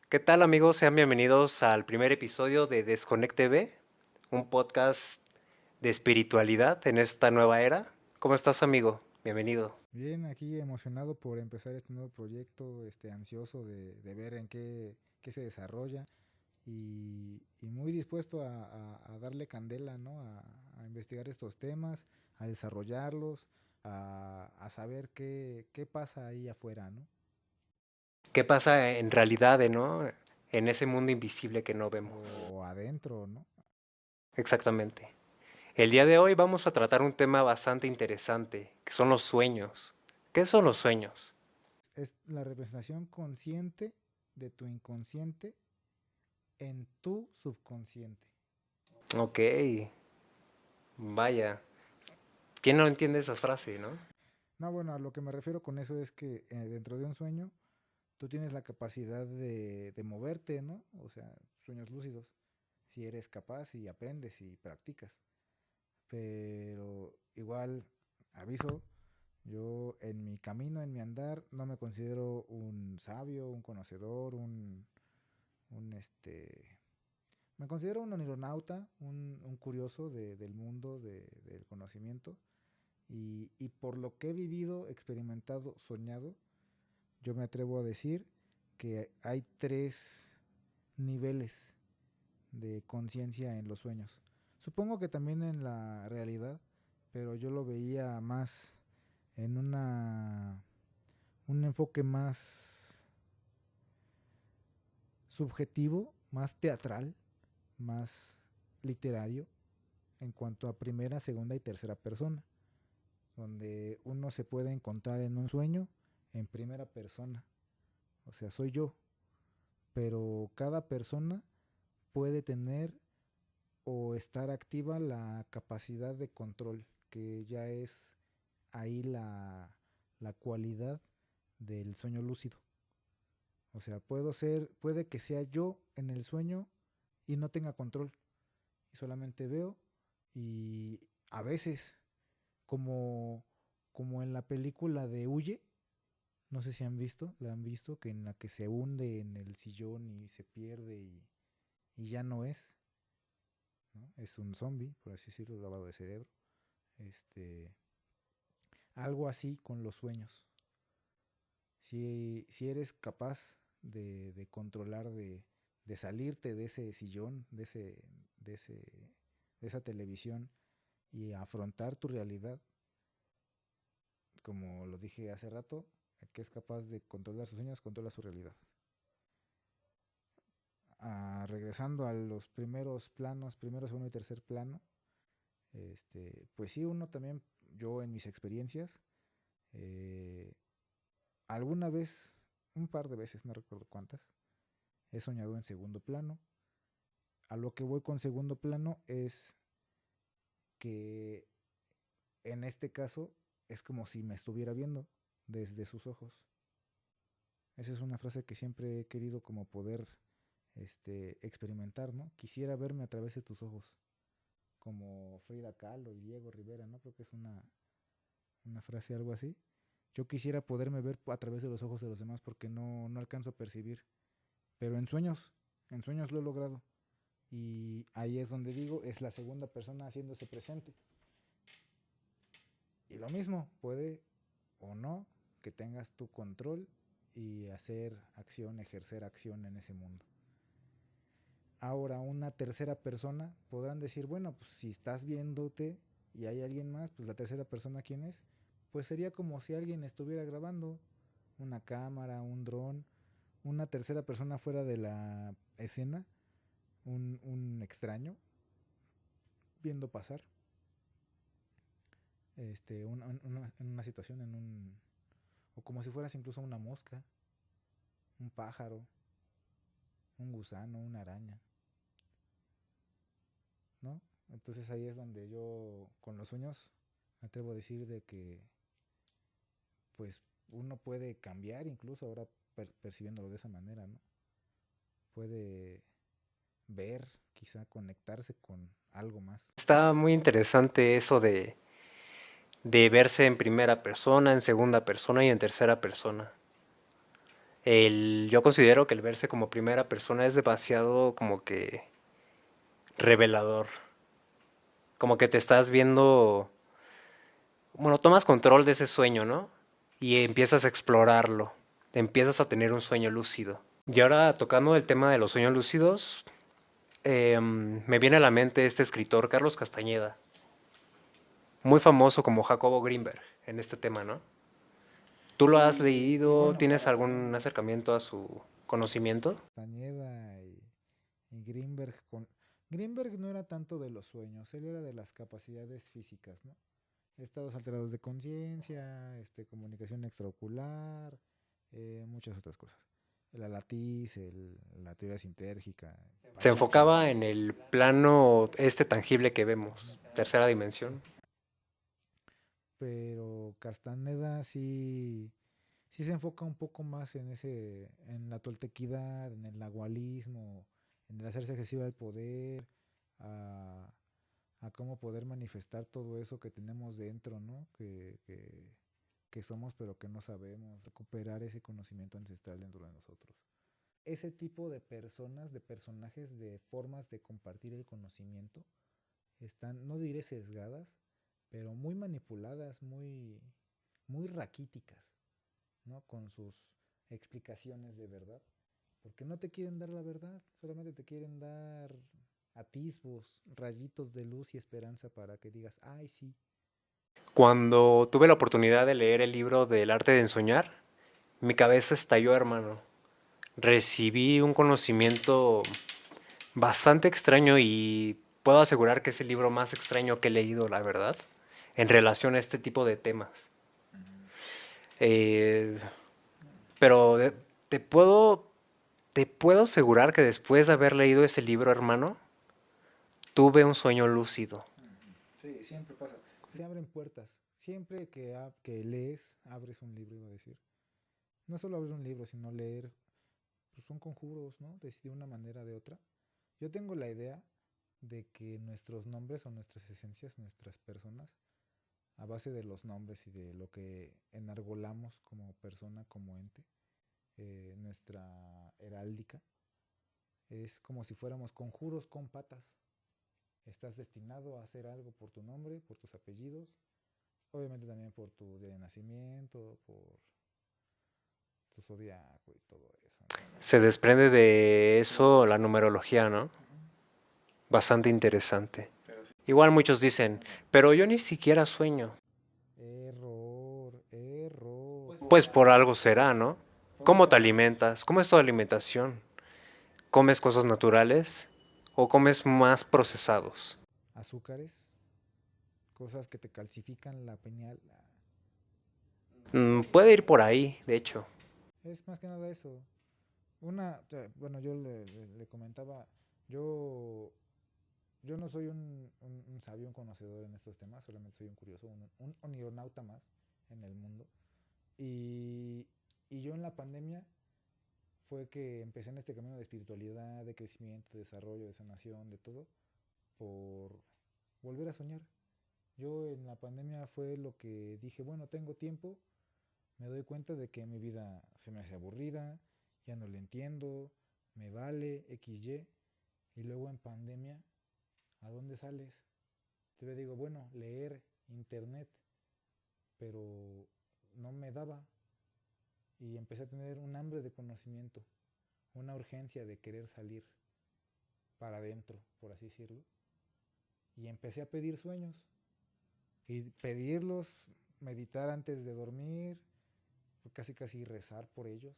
¿Qué tal amigos? Sean bienvenidos al primer episodio de Desconect TV, un podcast de espiritualidad en esta nueva era. ¿Cómo estás, amigo? Bienvenido. Bien, aquí emocionado por empezar este nuevo proyecto, ansioso de ver en qué se desarrolla y muy dispuesto a darle candela, ¿no? A investigar estos temas, a desarrollarlos, a saber qué pasa ahí afuera, ¿no? ¿Qué pasa en realidad, no? En ese mundo invisible que no vemos. O adentro, ¿no? Exactamente. El día de hoy vamos a tratar un tema bastante interesante, que son los sueños. ¿Qué son los sueños? Es la representación consciente de tu inconsciente en tu subconsciente. Ok, vaya. ¿Quién no entiende esa frase, no? No, bueno, a lo que me refiero con eso es que dentro de un sueño tú tienes la capacidad de moverte, ¿no? O sea, sueños lúcidos, si eres capaz y aprendes y practicas. Pero igual, aviso, yo en mi camino, en mi andar, no me considero un sabio, un conocedor, un me considero un aeronauta, un curioso del mundo del conocimiento. Y por lo que he vivido, experimentado, soñado, yo me atrevo a decir que hay tres niveles de conciencia en los sueños. Supongo que también en la realidad, pero yo lo veía más en un enfoque más subjetivo, más teatral, más literario en cuanto a primera, segunda y tercera persona, donde uno se puede encontrar en un sueño en primera persona, o sea, soy yo, pero cada persona puede tener o estar activa la capacidad de control, que ya es ahí la cualidad del sueño lúcido. O sea, puede que sea yo en el sueño y no tenga control, y solamente veo y a veces, como, como en la película de Huye, no sé si la han visto, que en la que se hunde en el sillón y se pierde y ya no es, ¿no? Es un zombie, por así decirlo, lavado de cerebro. Este, algo así con los sueños. Si eres capaz de controlar, de salirte de ese sillón, de, ese, de esa televisión y afrontar tu realidad, como lo dije hace rato, el que es capaz de controlar sus sueños, controla su realidad. Regresando a los primeros planos, primero, segundo y tercer plano, pues sí, uno también, yo en mis experiencias, eh, alguna vez, un par de veces, no recuerdo cuántas, he soñado en segundo plano. A lo que voy con segundo plano es que en este caso es como si me estuviera viendo desde sus ojos. Esa es una frase que siempre he querido como poder experimentar, ¿no? Quisiera verme a través de tus ojos, como Frida Kahlo y Diego Rivera, ¿no? Creo que es una frase algo así. Yo quisiera poderme ver a través de los ojos de los demás porque no alcanzo a percibir. Pero en sueños lo he logrado. Y ahí es donde digo, es la segunda persona haciéndose presente. Y lo mismo, puede o no que tengas tu control y hacer acción, ejercer acción en ese mundo. Ahora, una tercera persona podrán decir, bueno, pues si estás viéndote y hay alguien más, pues la tercera persona, ¿quién es? Pues sería como si alguien estuviera grabando, una cámara, un dron, una tercera persona fuera de la escena, un extraño viendo pasar en una situación, o como si fueras incluso una mosca, un pájaro, un gusano, una araña, ¿no? Entonces ahí es donde yo con los sueños me atrevo a decir de que pues uno puede cambiar incluso ahora percibiéndolo de esa manera, ¿no? Puede ver, quizá conectarse con algo más. Está muy interesante eso de verse en primera persona, en segunda persona y en tercera persona. Yo considero que el verse como primera persona es demasiado como que revelador. Como que te estás viendo, bueno, tomas control de ese sueño, ¿no? Y empiezas a explorarlo. Empiezas a tener un sueño lúcido. Y ahora tocando el tema de los sueños lúcidos, me viene a la mente este escritor, Carlos Castañeda, muy famoso como Jacobo Greenberg en este tema, ¿no? ¿Tú lo has Y leído? bueno, ¿Tienes algún acercamiento a su conocimiento? Castañeda y Greenberg Greenberg no era tanto de los sueños, él era de las capacidades físicas, ¿no? Estados alterados de conciencia, comunicación extraocular, muchas otras cosas. La latiz, la teoría sintérgica, Se Pacheco. enfocaba en el plano este tangible que vemos, tercera dimensión. Pero Castaneda sí se enfoca un poco más en la toltequidad, en el nahualismo, en el hacerse accesible al poder, a, a cómo poder manifestar todo eso que tenemos dentro, ¿no? Que somos pero que no sabemos, recuperar ese conocimiento ancestral dentro de nosotros. Ese tipo de personas, de personajes, de formas de compartir el conocimiento, están, no diré sesgadas, pero muy manipuladas, muy raquíticas, ¿no? Con sus explicaciones de verdad. Porque no te quieren dar la verdad, solamente te quieren dar atisbos, rayitos de luz y esperanza para que digas, ay, sí. Cuando tuve la oportunidad de leer el libro del arte de ensoñar, mi cabeza estalló, hermano. Recibí un conocimiento bastante extraño y puedo asegurar que es el libro más extraño que he leído, la verdad, en relación a este tipo de temas. Eh, pero te puedo, te puedo asegurar que después de haber leído ese libro, hermano, tuve un sueño lúcido. Sí, siempre pasa. Se abren puertas. Siempre que lees, abres un libro, iba a decir. No solo abrir un libro, sino leer, pues son conjuros, ¿no? De una manera o de otra. Yo tengo la idea de que nuestros nombres o nuestras esencias, nuestras personas, a base de los nombres y de lo que enarbolamos como persona, como ente, nuestra heráldica, es como si fuéramos conjuros con patas. Estás destinado a hacer algo por tu nombre, por tus apellidos, obviamente también por tu día de nacimiento, por tu zodiaco y todo eso, ¿no? Se desprende de eso la numerología, ¿no? Bastante interesante. Igual muchos dicen, pero yo ni siquiera sueño. Error, error. Pues por algo será, ¿no? ¿Cómo te alimentas? ¿Cómo es tu alimentación? ¿Comes cosas naturales o comes más procesados? Azúcares, cosas que te calcifican la pineal. Puede ir por ahí, de hecho. Es más que nada eso. Bueno, yo le comentaba, yo, yo no soy un sabio, un conocedor en estos temas, solamente soy un curioso, un onironauta más en el mundo. Y, y yo en la pandemia fue que empecé en este camino de espiritualidad, de crecimiento, de desarrollo, de sanación, de todo, por volver a soñar. Yo en la pandemia fue lo que dije, bueno, tengo tiempo, me doy cuenta de que mi vida se me hace aburrida, ya no le entiendo, me vale, XY, y luego en pandemia, ¿a dónde sales? Te digo, bueno, leer, internet, pero no me daba y empecé a tener un hambre de conocimiento, una urgencia de querer salir para adentro, por así decirlo, y empecé a pedir sueños y pedirlos, meditar antes de dormir, casi casi rezar por ellos.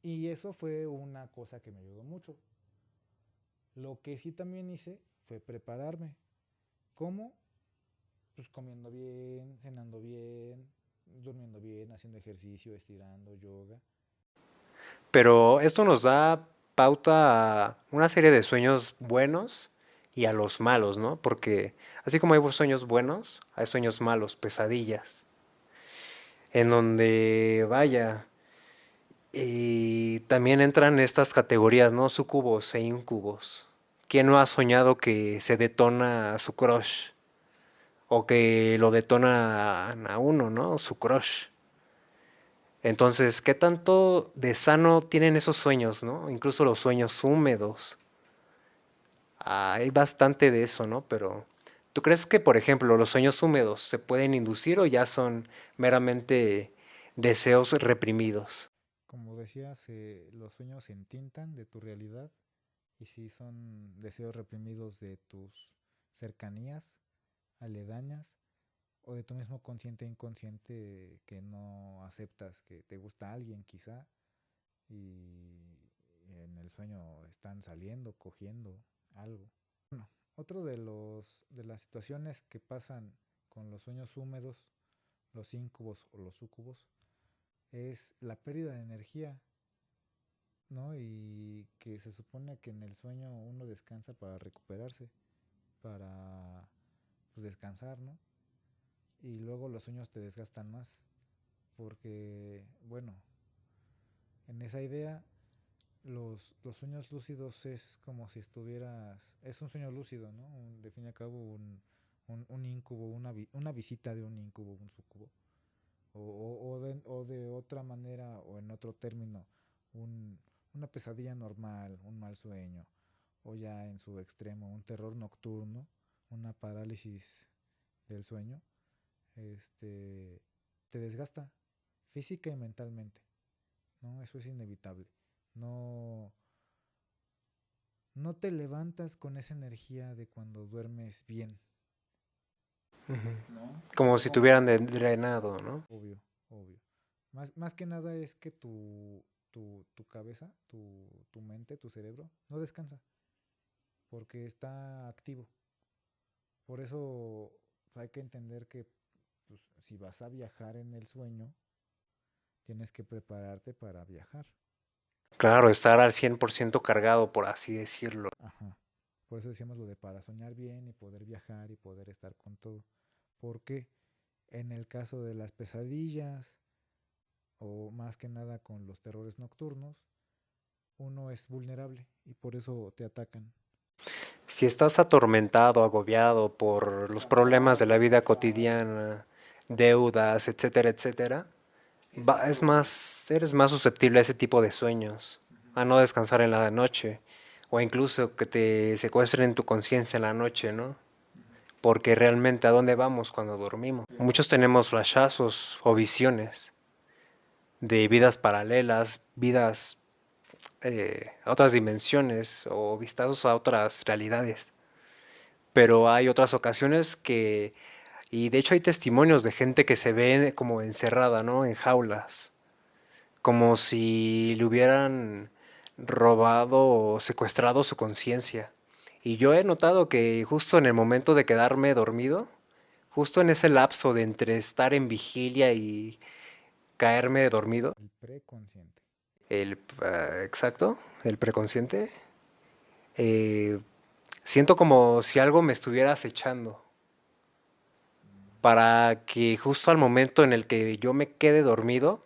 Y eso fue una cosa que me ayudó mucho. Lo que sí también hice fue prepararme. ¿Cómo? Pues comiendo bien, cenando bien, durmiendo bien, haciendo ejercicio, estirando, yoga. Pero esto nos da pauta a una serie de sueños buenos y a los malos, ¿no? Porque así como hay sueños buenos, hay sueños malos, pesadillas, en donde, vaya, y también entran estas categorías, ¿no? Sucubos e incubos. ¿Quién no ha soñado que se detona su crush? O que lo detona a uno, ¿no? Su crush. Entonces, ¿qué tanto de sano tienen esos sueños, ¿no? Incluso los sueños húmedos. Hay bastante de eso, ¿no? Pero, ¿tú crees que, por ejemplo, los sueños húmedos se pueden inducir o ya son meramente deseos reprimidos? Como decías, los sueños se entintan de tu realidad y si son deseos reprimidos de tus cercanías, aledañas o de tu mismo consciente e inconsciente que no aceptas que te gusta alguien quizá y en el sueño están saliendo, cogiendo algo. Bueno, otro de las situaciones que pasan con los sueños húmedos, los íncubos o los súcubos, es la pérdida de energía, ¿no? Y que se supone que en el sueño uno descansa para recuperarse, para pues, descansar, ¿no? Y luego los sueños te desgastan más, porque, bueno, en esa idea, los sueños lúcidos es como si estuvieras, es un sueño lúcido, ¿no? De fin y al cabo, un íncubo, una visita de un íncubo, un sucubo. O de otra manera, o en otro término, un, una pesadilla normal, un mal sueño, o ya en su extremo, un terror nocturno, una parálisis del sueño, este, te desgasta física y mentalmente, ¿no? Eso es inevitable. No, no te levantas con esa energía de cuando duermes bien, Ujú. ¿no? Como si tuvieran drenado, ¿no? Obvio, obvio. Más que nada es que tu cabeza, tu mente, tu cerebro, no descansa, porque está activo. Por eso hay que entender que pues, si vas a viajar en el sueño, tienes que prepararte para viajar. Claro, estar al 100% cargado, por así decirlo. Ajá. Por eso decíamos lo de para soñar bien y poder viajar y poder estar con todo. Porque en el caso de las pesadillas o más que nada con los terrores nocturnos, uno es vulnerable y por eso te atacan. Si estás atormentado, agobiado por los problemas de Cansado, la vida estresado. cotidiana, deudas, etcétera, etcétera, eres más susceptible a ese tipo de sueños, Ujú. a no descansar en la noche, o incluso que te secuestren tu conciencia en la noche, ¿no? Ujú. Porque realmente a dónde vamos cuando dormimos. Muchos tenemos flashazos o visiones de vidas paralelas, vidas a otras dimensiones o vistazos a otras realidades. Pero hay otras ocasiones que, y de hecho hay testimonios de gente que se ve como encerrada, ¿no? En jaulas, como si le hubieran robado o secuestrado su conciencia. Y yo he notado que justo en el momento de quedarme dormido, justo en ese lapso de entre estar en vigilia y caerme dormido, El preconsciente. exacto, el preconsciente, eh, siento como si algo me estuviera acechando Mm. para que justo al momento en el que yo me quede dormido,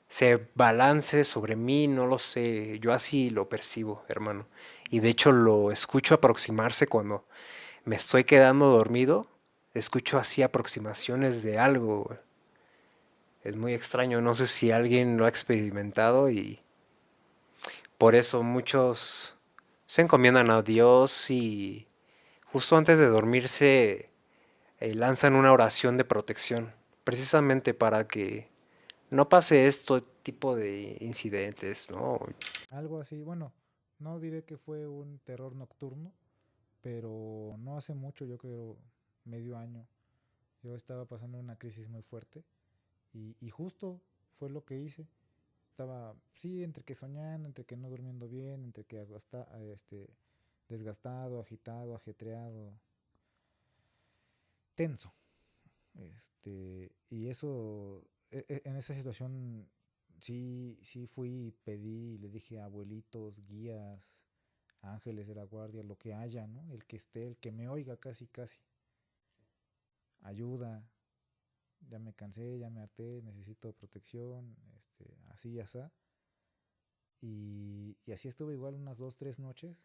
se balance sobre mí, no lo sé, yo así lo percibo, hermano. Y de hecho lo escucho aproximarse cuando me estoy quedando dormido, escucho así aproximaciones de algo. Es muy extraño, no sé si alguien lo ha experimentado y por eso muchos se encomiendan a Dios y justo antes de dormirse lanzan una oración de protección, precisamente para que no pase este tipo de incidentes, ¿no? Algo así, bueno, no diré que fue un terror nocturno, pero no hace mucho, yo creo medio año, yo estaba pasando una crisis muy fuerte y justo fue lo que hice. Estaba, sí, entre que soñando, entre que no durmiendo bien, entre que desgastado, agitado, ajetreado, tenso. Y eso, en esa situación, sí fui y pedí, le dije a abuelitos, guías, ángeles de la guardia, lo que haya, ¿no? El que esté, el que me oiga casi, casi. Ayuda, ya me cansé, ya me harté, necesito protección, así y así. Y así estuve igual unas 2, 3 noches.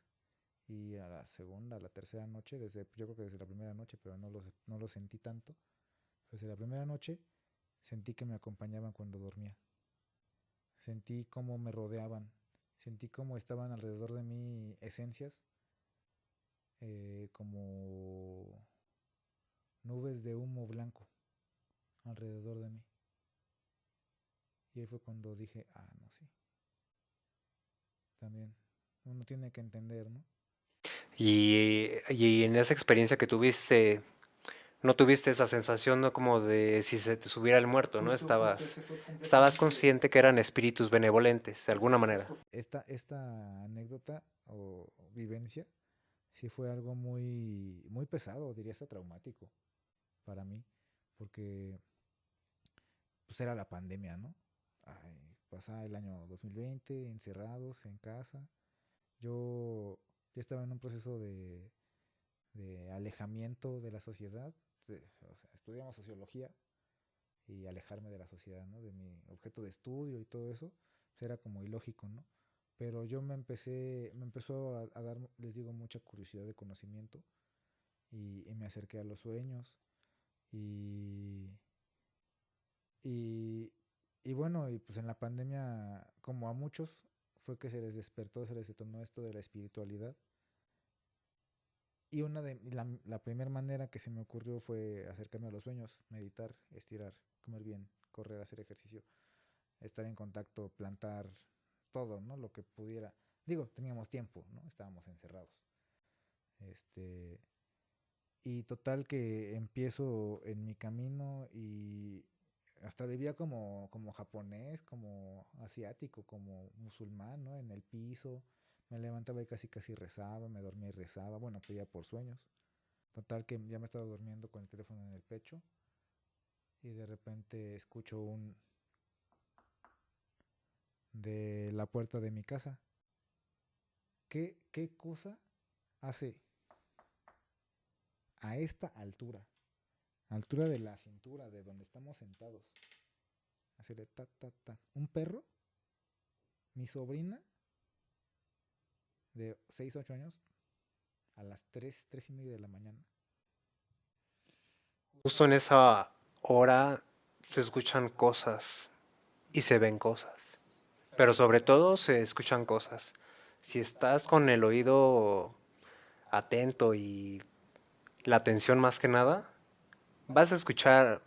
Y a la segunda, a la tercera noche, yo creo que desde la primera noche, pero no lo sentí tanto. Desde la primera noche sentí que me acompañaban cuando dormía. Sentí cómo me rodeaban, sentí cómo estaban alrededor de mí esencias, como nubes de humo blanco alrededor de mí. Y ahí fue cuando dije, ah, no, sí, también uno tiene que entender, ¿no? Y en esa experiencia que tuviste, no tuviste esa sensación, ¿no? Como de si se te subiera el muerto, ¿no? Justo Estabas, ese fue estabas completamente... consciente que eran espíritus benevolentes, de alguna Exacto, manera. justo. Esta anécdota o vivencia sí fue algo muy, muy pesado, diría hasta traumático para mí, porque pues era la pandemia, ¿no? Ay, pasaba el año 2020, encerrados en casa. Yo ya estaba en un proceso de alejamiento de la sociedad. O sea, estudiamos sociología y alejarme de la sociedad, ¿no? De mi objeto de estudio y todo eso, pues era como ilógico, ¿no? Pero yo me empezó a dar, les digo, mucha curiosidad de conocimiento y me acerqué a los sueños y, y, y bueno, y pues en la pandemia, como a muchos, fue que se les despertó, se les detonó esto de la espiritualidad. Y la primera manera que se me ocurrió fue acercarme a los sueños, meditar, estirar, comer bien, correr, hacer ejercicio, estar en contacto, plantar, todo, ¿no? Lo que pudiera. Digo, teníamos tiempo, ¿no? Estábamos encerrados. Este, y total que empiezo en mi camino y hasta vivía como japonés, como asiático, como musulmán, ¿no? En el piso. Me levantaba y casi casi rezaba, me dormía y rezaba. Bueno, pedía por sueños. Total que ya me estaba durmiendo con el teléfono en el pecho y de repente escucho un de la puerta de mi casa. ¿Qué cosa hace a esta altura? Altura de la cintura, de donde estamos sentados. Así de ta, ta, ta. Un perro, mi sobrina de 6 8 años, a las 3 y media de la mañana. Justo en esa hora se escuchan cosas y se ven cosas, pero sobre todo se escuchan cosas. Si estás con el oído atento y la atención más que nada, vas a escuchar,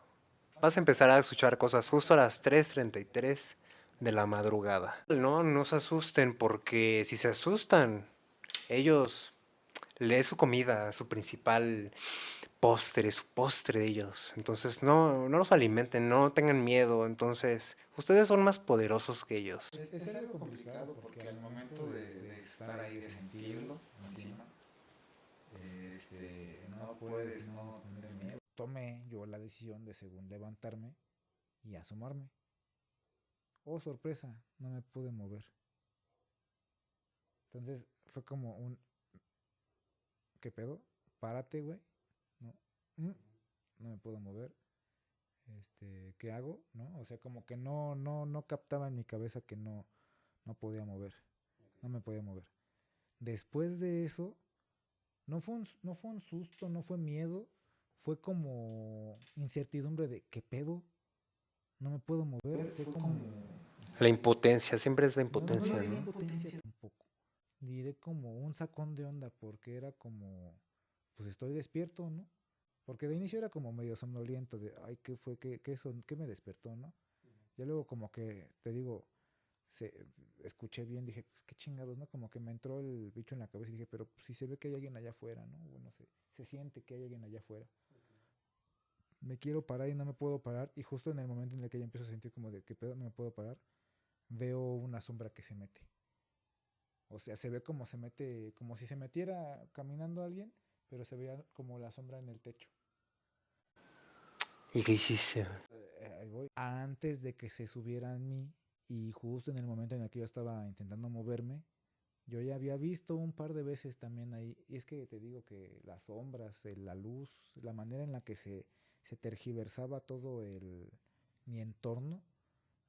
vas a empezar a escuchar cosas justo a las 3:33 de la madrugada. No se asusten porque si se asustan, ellos leen su comida, su principal postre, su postre de ellos. Entonces no los alimenten, no tengan miedo. Entonces, ustedes son más poderosos que ellos. Es algo complicado porque al momento de estar ahí, de sentirlo encima, no puedes no tener miedo. Tomé yo la decisión de según levantarme y asomarme. Oh, sorpresa, no me pude mover. Entonces fue como un, ¿qué pedo? Párate, güey. No, no me puedo mover. ¿Qué hago? ¿No? O sea, como que no captaba en mi cabeza que no podía mover. No me podía mover. Después de eso, no fue un susto, no fue miedo, fue como incertidumbre de ¿qué pedo? No me puedo mover, fue como... La impotencia, siempre es la No impotencia, diré ¿no? impotencia tampoco, diré como un sacón de onda porque era como, pues estoy despierto, ¿no? Porque de inicio era como medio somnoliento de, ay, ¿qué fue? ¿Qué me despertó, no? Ya luego como que, te digo, escuché bien, dije, pues qué chingados, ¿no? Como que me entró el bicho en la cabeza y dije, pero si se ve que hay alguien allá afuera, ¿no? Bueno, se siente que hay alguien allá afuera. Me quiero parar y no me puedo parar y justo en el momento en el que ya empiezo a sentir como de que pedo, no me puedo parar, veo una sombra que se mete. O sea, se ve como se mete, como si se metiera caminando alguien, pero se veía como la sombra en el techo. ¿Y qué hiciste? Ahí voy. Antes de que se subiera en mí y justo en el momento en el que yo estaba intentando moverme, yo ya había visto un par de veces también ahí. Y es que te digo que las sombras, la luz, la manera en la que se tergiversaba todo mi entorno,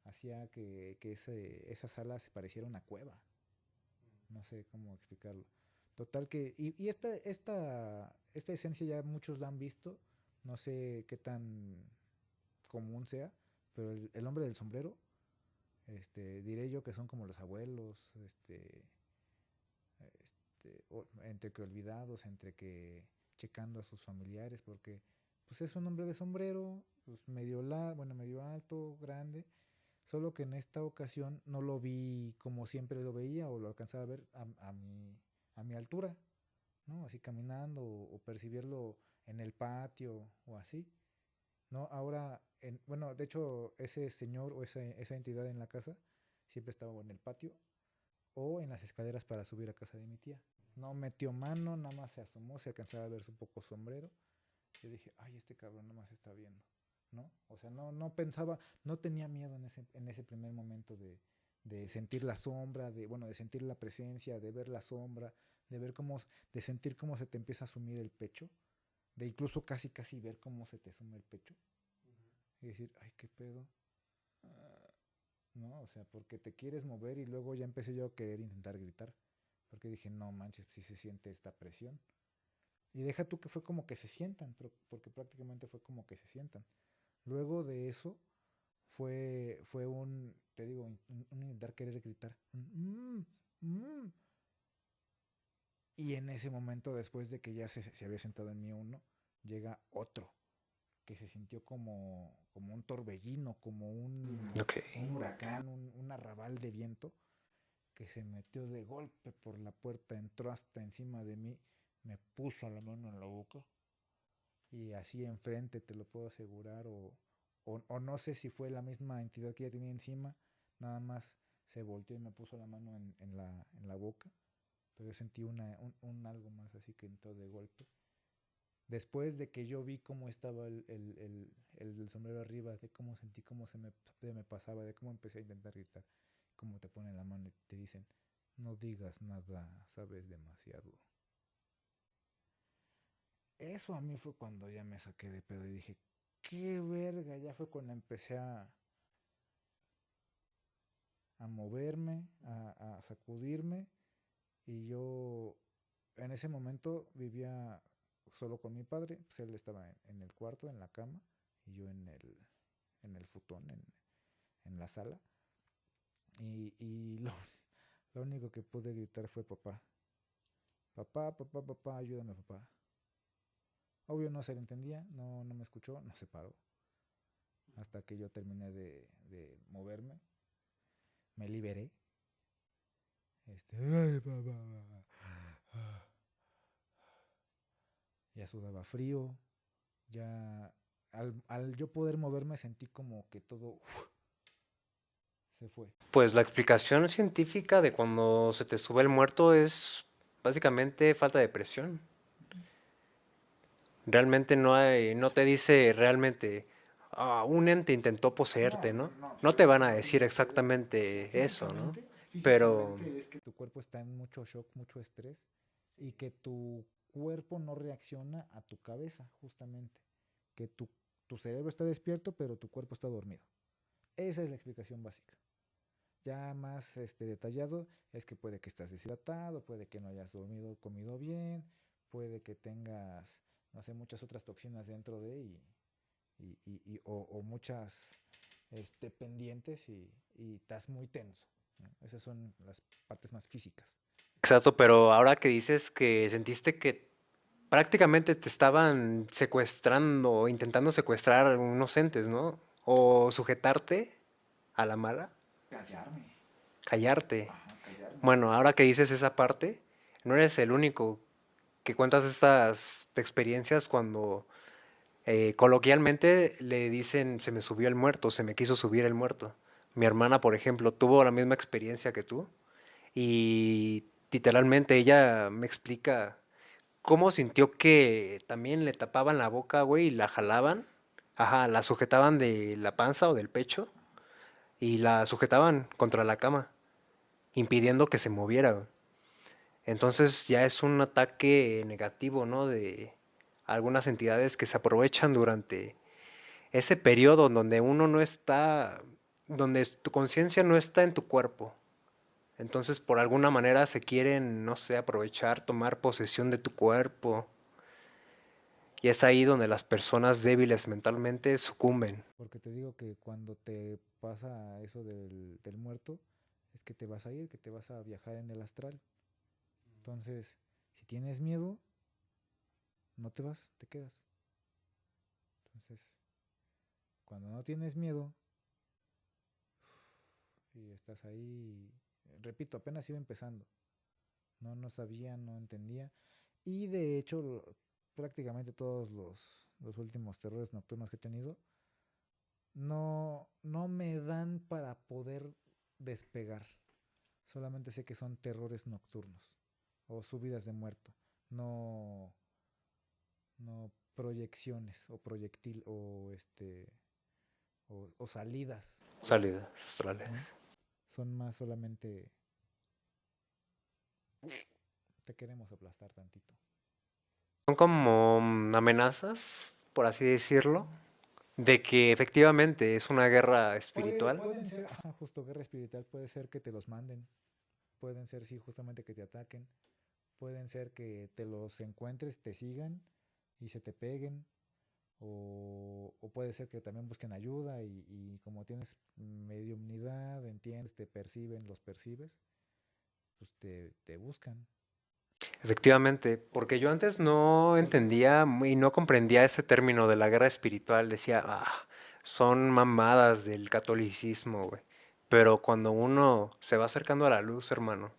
hacía que esa sala se pareciera una cueva. No sé cómo explicarlo. Total que, y esta esencia ya muchos la han visto, no sé qué tan común sea, pero el hombre del sombrero diré yo que son como los abuelos, entre que olvidados, entre que checando a sus familiares, porque pues es un hombre de sombrero, pues bueno, medio alto, grande, solo que en esta ocasión no lo vi como siempre lo veía o lo alcanzaba a ver a mi altura, ¿no? Así caminando o percibirlo en el patio o así, ¿no? Ahora, bueno, de hecho, ese señor o esa entidad en la casa siempre estaba en el patio o en las escaleras para subir a casa de mi tía. No metió mano, nada más se asomó, se alcanzaba a ver un poco sombrero. Yo dije, ay, este cabrón nada más está viendo, ¿no? O sea, no pensaba, no tenía miedo en ese primer momento de sentir la sombra, bueno, de sentir la presencia, de ver la sombra, de ver de sentir cómo se te empieza a sumir el pecho, de incluso casi casi ver cómo se te sume el pecho y decir, ay, qué pedo, ¿no? O sea, porque te quieres mover y luego ya empecé yo a querer intentar gritar, porque dije, no manches, si se siente esta presión. Y deja tú que fue como que se sientan, porque prácticamente fue como que se sientan. Luego de eso fue te digo, un intentar querer gritar. Y en ese momento, después de que ya se había sentado en mí uno, llega otro que se sintió como un torbellino, como Ok. un huracán, un arrabal de viento que se metió de golpe por la puerta, entró hasta encima de mí, me puso la mano en la boca y así enfrente, te lo puedo asegurar, o no sé si fue la misma entidad que ya tenía encima, nada más se volteó y me puso la mano en la boca, pero yo sentí un algo más así que entró de golpe. Después de que yo vi cómo estaba el sombrero arriba, de cómo sentí cómo se me pasaba, de cómo empecé a intentar gritar, cómo te ponen la mano y te dicen, no digas nada, sabes demasiado. Eso a mí fue cuando ya me saqué de pedo y dije, qué verga, ya fue cuando empecé a moverme, a sacudirme y yo en ese momento vivía solo con mi padre, pues él estaba en el cuarto, en la cama y yo en el futón, en la sala y lo único que pude gritar fue papá, papá, papá, papá, ayúdame papá. Obvio no se le entendía, no me escuchó, no se paró. Hasta que yo terminé de moverme, me liberé. Ay, papá. Ya sudaba frío, ya al yo poder moverme sentí como que todo se fue. Pues la explicación científica de cuando se te sube el muerto es básicamente falta de presión. Realmente no te dice realmente, un ente intentó No, poseerte, no, ¿no? no, No te van a seguramente decir no fue, o sea, exactamente eso, ¿no? Pero, físicamente es que tu cuerpo está en mucho shock, mucho estrés y que tu cuerpo no reacciona a tu cabeza, justamente. Que tu cerebro está despierto, pero tu cuerpo está dormido. Esa es la explicación básica. Ya más detallado es que puede que estés deshidratado, puede que no hayas dormido, comido bien, puede que tengas, no sé, muchas otras toxinas dentro o muchas pendientes y estás muy tenso, ¿no? Esas son las partes más físicas. exacto, pero ahora que dices que sentiste que prácticamente te estaban secuestrando o intentando secuestrar unos entes, ¿no? O sujetarte a la mala, Callarme. callarte. Ajá, callarme. Bueno, ahora que dices esa parte, no eres el único que cuentas estas experiencias cuando coloquialmente le dicen se me subió el muerto, se me quiso subir el muerto. Mi hermana, por ejemplo, tuvo la misma experiencia que tú y literalmente ella me explica cómo sintió que también le tapaban la boca, güey, y la jalaban. Ajá, la sujetaban de la panza o del pecho y la sujetaban contra la cama, impidiendo que se moviera, güey. Entonces ya es un ataque negativo, ¿no? De algunas entidades que se aprovechan durante ese periodo donde uno no está, donde tu conciencia no está en tu cuerpo. Entonces por alguna manera se quieren, no sé, aprovechar, tomar posesión de tu cuerpo. Y es ahí donde las personas débiles mentalmente sucumben. Porque te digo que cuando te pasa eso del muerto, es que te vas a ir, que te vas a viajar en el astral. Entonces, si tienes miedo, no te vas, te quedas. Entonces, cuando no tienes miedo y estás ahí, repito, apenas iba empezando. No sabía, no entendía. Y de hecho, prácticamente todos los últimos terrores nocturnos que he tenido no me dan para poder despegar. Solamente sé que son terrores nocturnos o subidas de muerto. No, no proyecciones o proyectil o salidas, Salidas astrales. ¿no? Son más solamente te queremos aplastar tantito. Son como amenazas, por así decirlo, de que efectivamente es una guerra espiritual. Pueden ser, justo guerra espiritual, puede ser que te los manden, pueden ser, sí, justamente que te ataquen, pueden ser que te los encuentres, te sigan y se te peguen, o puede ser que también busquen ayuda y como tienes mediumnidad, entiendes, te perciben, los percibes, pues te buscan. Efectivamente, porque yo antes no entendía y no comprendía ese término de la guerra espiritual. Decía, son mamadas del catolicismo, güey. Pero cuando uno se va acercando a la luz, hermano,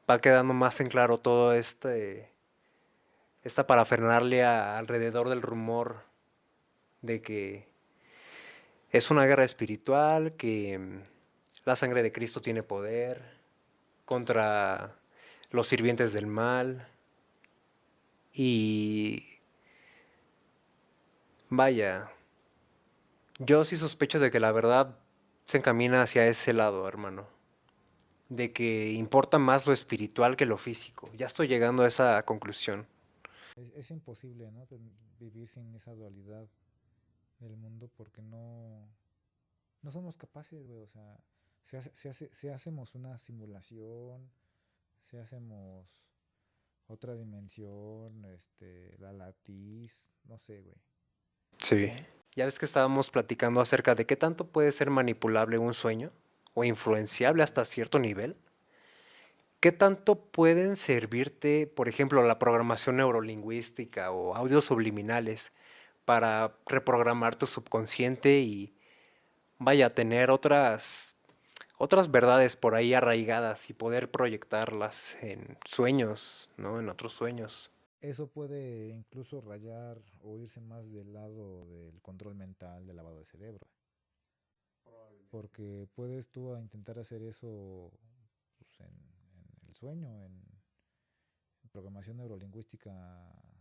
va quedando más en claro todo esta parafernalia alrededor del rumor de que es una guerra espiritual, que la sangre de Cristo tiene poder contra los sirvientes del mal. Y vaya, yo sí sospecho de que la verdad se encamina hacia ese lado, hermano. De que importa más lo espiritual que lo físico. Ya estoy llegando a esa conclusión. Es imposible, ¿no? Vivir sin esa dualidad del mundo porque no somos capaces, güey. O sea, si hacemos una simulación, si hacemos otra dimensión, la latiz, no sé, güey. Sí. ¿No? Ya ves que estábamos platicando acerca de qué tanto puede ser manipulable un sueño o influenciable hasta cierto nivel. ¿Qué tanto pueden servirte, por ejemplo, la programación neurolingüística o audios subliminales para reprogramar tu subconsciente y vaya a tener otras verdades por ahí arraigadas y poder proyectarlas en sueños, ¿no? En otros sueños. Eso puede incluso rayar o irse más del lado del control mental, del lavado de cerebro. Porque puedes tú a intentar hacer eso pues, en el sueño, en programación neurolingüística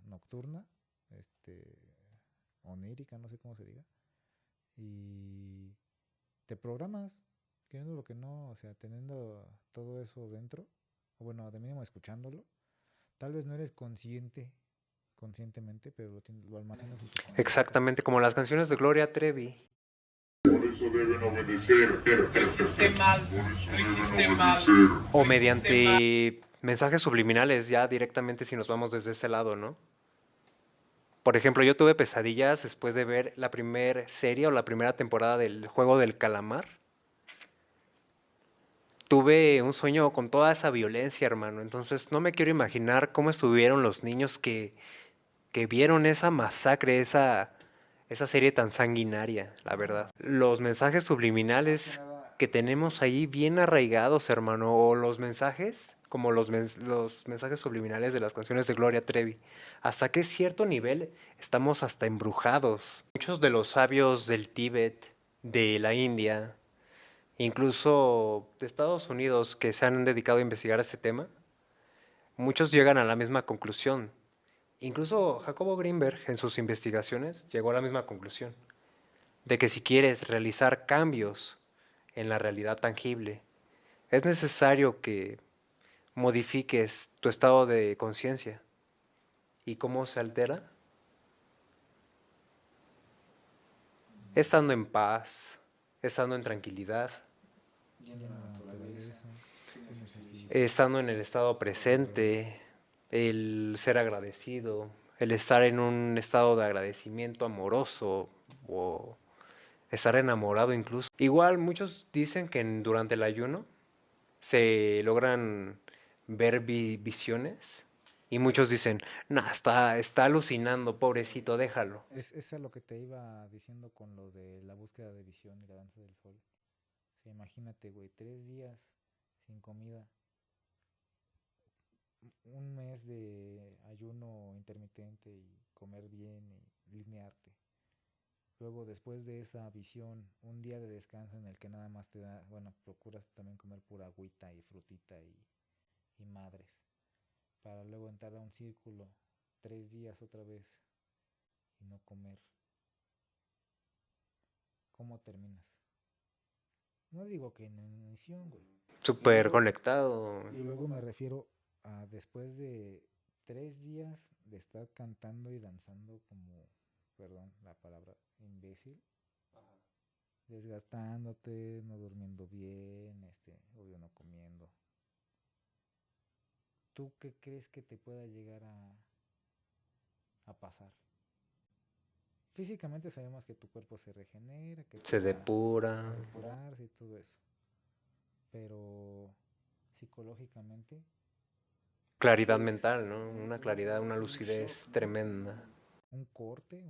nocturna, este, onírica, no sé cómo se diga, y te programas, queriendo lo que no, o sea, teniendo todo eso dentro, o bueno, de mínimo escuchándolo, tal vez no eres conscientemente, pero lo almacenas en tu subconsciente. Exactamente como las canciones de Gloria Trevi. Por eso deben obedecer. Lo hiciste mal, Por eso lo deben hiciste mal, obedecer. O lo hiciste mal. mediante mensajes subliminales, ya directamente si nos vamos desde ese lado, ¿no? Por ejemplo, yo tuve pesadillas después de ver la primera serie o la primera temporada del Juego del Calamar. Tuve un sueño con toda esa violencia, hermano. Entonces no me quiero imaginar cómo estuvieron los niños que vieron esa masacre, esa serie tan sanguinaria, la verdad. Los mensajes subliminales que tenemos ahí bien arraigados, hermano, o los mensajes, como los mensajes subliminales de las canciones de Gloria Trevi. Hasta qué cierto nivel estamos hasta embrujados. Muchos de los sabios del Tíbet, de la India, incluso de Estados Unidos que se han dedicado a investigar este tema, muchos llegan a la misma conclusión. Incluso Jacobo Greenberg en sus investigaciones llegó a la misma conclusión, de que si quieres realizar cambios en la realidad tangible, es necesario que modifiques tu estado de conciencia. ¿Y cómo se altera? Estando en paz, estando en tranquilidad, Yendo a la naturaleza, haciendo ejercicio. estando en el estado presente, el ser agradecido, el estar en un estado de agradecimiento amoroso o estar enamorado incluso. Igual muchos dicen que durante el ayuno se logran ver visiones y muchos dicen, nah, está alucinando, pobrecito, déjalo. Es a lo que te iba diciendo con lo de la búsqueda de visión y la danza del sol. O sea, imagínate, güey, 3 días sin comida, un mes de ayuno intermitente y comer bien y linearte. Luego, después de esa visión, un día de descanso en el que nada más te da, bueno, procuras también comer pura agüita y frutita y madres, para luego entrar a un círculo, 3 días otra vez y no comer. ¿Cómo terminas? No digo que en emisión, güey. Súper conectado. Y luego me refiero a después de 3 días de estar cantando y danzando como, perdón, la palabra imbécil, desgastándote, no durmiendo bien, obvio no comiendo. ¿Tú qué crees que te pueda llegar a pasar? Físicamente sabemos que tu cuerpo se regenera, que Se empieza depura. a depurarse y todo eso. Pero psicológicamente, Claridad mental, ¿no? Una claridad, una lucidez tremenda. un corte,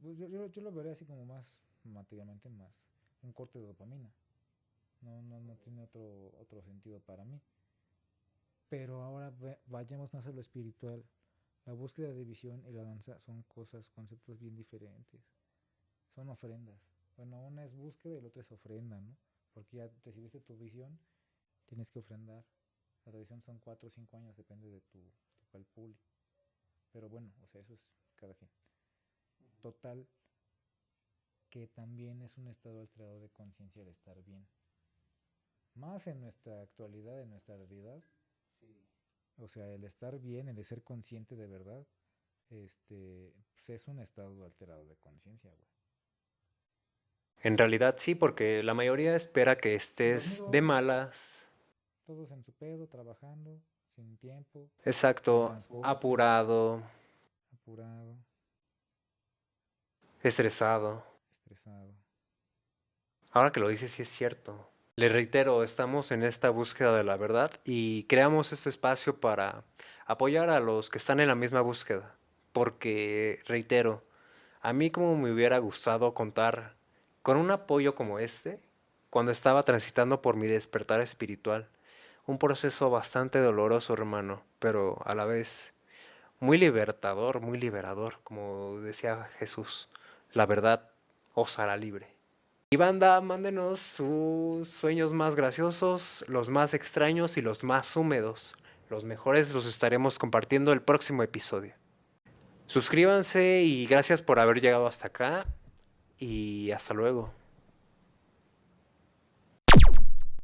pues yo lo vería así como más materialmente, más un corte de dopamina. No tiene otro sentido para mí. Pero ahora vayamos más a lo espiritual. La búsqueda de visión y la danza son conceptos bien diferentes. Son ofrendas. Bueno, una es búsqueda y la otra es ofrenda, ¿no? Porque ya recibiste tu visión, tienes que ofrendar. La tradición son 4 o 5 años, depende de tu calpuli. Pero bueno, o sea, eso es cada quien. Total, que también es un estado alterado de conciencia el estar bien. Más en nuestra actualidad, en nuestra realidad. O sea, el estar bien, el ser consciente de verdad, pues es un estado alterado de conciencia, güey. En realidad sí, porque la mayoría espera que estés de malas. Todos en su pedo, trabajando, sin tiempo, Exacto, transporte, apurado, apurado, estresado. estresado. Ahora que lo dices, sí es cierto. Le reitero, estamos en esta búsqueda de la verdad y creamos este espacio para apoyar a los que están en la misma búsqueda. Porque, reitero, a mí como me hubiera gustado contar con un apoyo como este cuando estaba transitando por mi despertar espiritual. Un proceso bastante doloroso, hermano, pero a la vez muy libertador, muy liberador, como decía Jesús. La verdad os hará libre. Y banda, mándenos sus sueños más graciosos, los más extraños y los más húmedos. Los mejores los estaremos compartiendo el próximo episodio. Suscríbanse y gracias por haber llegado hasta acá y hasta luego.